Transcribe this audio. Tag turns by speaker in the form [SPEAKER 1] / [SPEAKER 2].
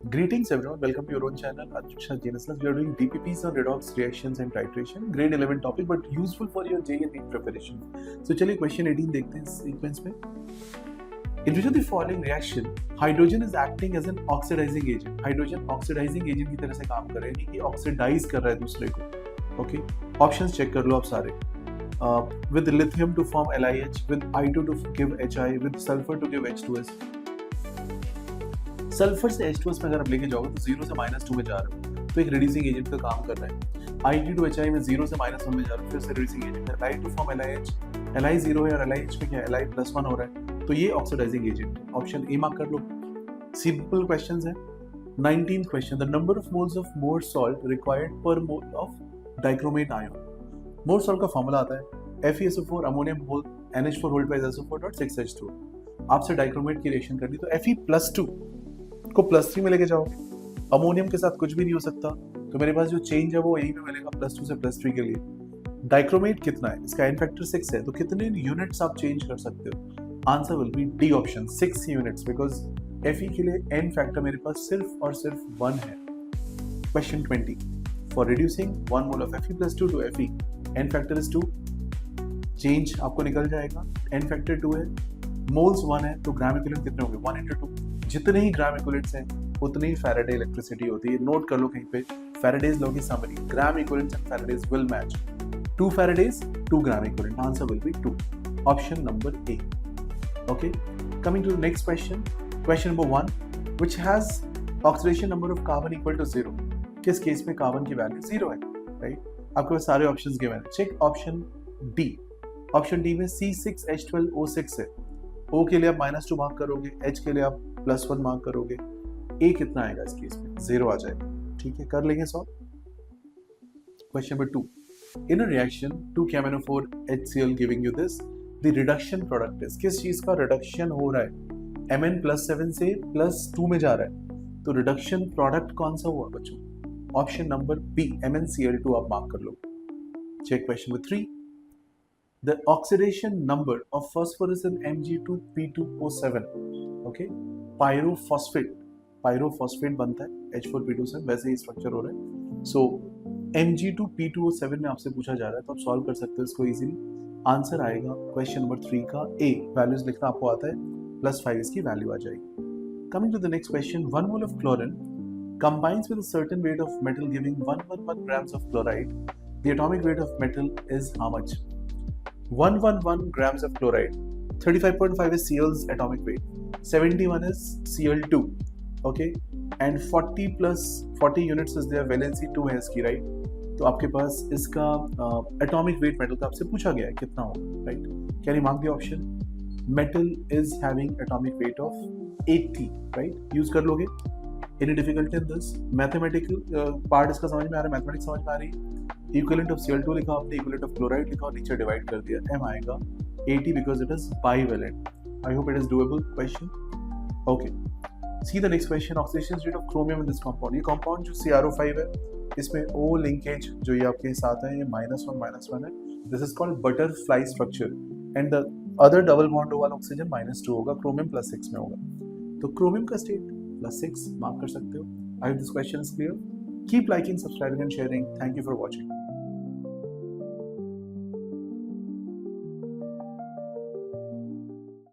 [SPEAKER 1] Greetings everyone, welcome to your own channel Akshat Genesis. We are doing DPPs on redox reactions and titration, grade 11 topic but useful for your JEE NEET preparation. So चलिए question 18 देखते हैं sequence में. In which of the following reaction hydrogen is acting as an oxidizing agent? Hydrogen oxidizing agent की तरह से काम कर रहा है, कि oxidize कर रहा है दूसरे को. Okay, options check कर लो आप सारे. With lithium to form LiH, with I2 to give Hi, with sulfur to give H2S. Sulphur से H2S में अगर आप लेके जाओगे तो 0 से -2 में जा रहे हो, तो एक रिड्यूसिंग एजेंट का काम कर रहा है. I2 to HI में 0 से -1 में जा रहा है, फिर से रिड्यूसिंग एजेंट है. Li to form LiH, Li 0 है और LiH में क्या है, Li +1 हो रहा है, तो ये ऑक्सीडाइजिंग एजेंट है. ऑप्शन ए मार्क कर लो. सिंपल क्वेश्चंस है. 19th question, the number of moles of Mohr salt required per mole of dichromate ion. Mohr salt का फॉर्मूला आता है FeSO4 ammonium whole NH4 hold by SO4.6H2. आपसे dichromate की reaction करनी, तो Fe+2 को +3 में लेके जाओगे. अमोनियम के साथ कुछ भी नहीं हो सकता, तो मेरे पास जो चेंज है वो यही पे मिलेगा +2 से +3 के लिए. डाइक्रोमेट कितना है, इसका एन फैक्टर 6 है, तो कितने यूनिट्स आप चेंज कर सकते हो? Answer will B D option, 6 units, because Fe के लिए एन फैक्टर मेरे पास सिर्फ और सिर्फ 1 है. Question 20, for reducing 1 mole of Fe+2 to Fe, n factor is 2. Change आपको निकल जाएगा, एन फैक्टर 2 है, मोल्स 1 है, तो ग्राम इक्विवेलेंट कितने होंगे, 1 × 2. जितने ही ग्राम इक्विवेलेंट्स हैं उतनी ही फैराडे इलेक्ट्रिसिटी होती है. नोट कर लो कहीं पे, फैराडेज लॉ की summary, gram equivalents and Faraday's will match. 2 Faraday's 2 gram equivalent, answer will be 2, option number A. Okay, coming to the next question. Question number 1, which has oxidation number of carbon equal to 0. किस case में carbon की value 0 है, right? आपके पास सारे options given है. Check option D. Option D में C6H12O6 है. O के लिए आप -2 मार्क करोगे, H के लिए आप +1 मार्क करोगे. A कितना आएगा इस केस में, 0 आ जाएगा. ठीक है, कर लेंगे solve. Question number 2, in a reaction 2KMnO4 HCl giving you this, the reduction product is. किस चीज का रिडक्शन हो रहा है? Mn+7 से +2 में जा रहा है, तो रिडक्शन प्रोडक्ट कौन सा हुआ बच्चों? ऑप्शन नंबर बी, MnCl2 आप मार्क कर लो. Check question number 3, the oxidation number of phosphorus in Mg2P2O7. okay, pyrophosphate बनता है H4P2 वैसे ही स्ट्रक्चर हो रहा है. सो Mg2P2O7 में आपसे पूछा जा रहा है, तो आप सॉल्व कर सकते हो इसको इजीली. आंसर आएगा क्वेश्चन नंबर 3 का ए. वैल्यूज लिखना आपको आता है, +5 इसकी वैल्यू आ जाएगी. Coming to the next question, 1 mole of chlorine combines with a certain weight of metal giving 111 grams of chloride. The atomic weight of metal is how much? 111 grams of chloride, 35.5 is Cl's atomic weight, 71 is Cl2, okay, and 40 plus 40 units is their valency 2 है इसकी, right? तो आपके पास इसका atomic weight metal का आपसे पूछा गया है कितना होगा, right? Can you mark the option? Metal is having atomic weight of 80, right? Use कर लोगे. Any difficulty in this? Mathematical part इसका समझ में आ रहा है, मैथमेटिक्स समझ में आ रही है. इक्विवेलेंट ऑफ Cl2 लिखा आपने, इक्विवेलेंट ऑफ क्लोराइड लिखा और नीचे डिवाइड कर दिया. m आएगा 80 because it is bivalent. I hope it is doable question. Okay, see the next question. Oxidation rate of chromium in this compound. ये कंपाउंड जो CrO5 है, इसमें O लिंकेज जो ये आपके साथ है, ये -1 है. This is called butterfly structure, and the other double bond वाला ऑक्सीजन -2 होगा, क्रोमियम +6 में होगा. तो क्रोमियम का स्टेट +6 मार्क कर सकते हो. I hope this question is clear. Keep liking, subscribing and sharing. Thank you for watching.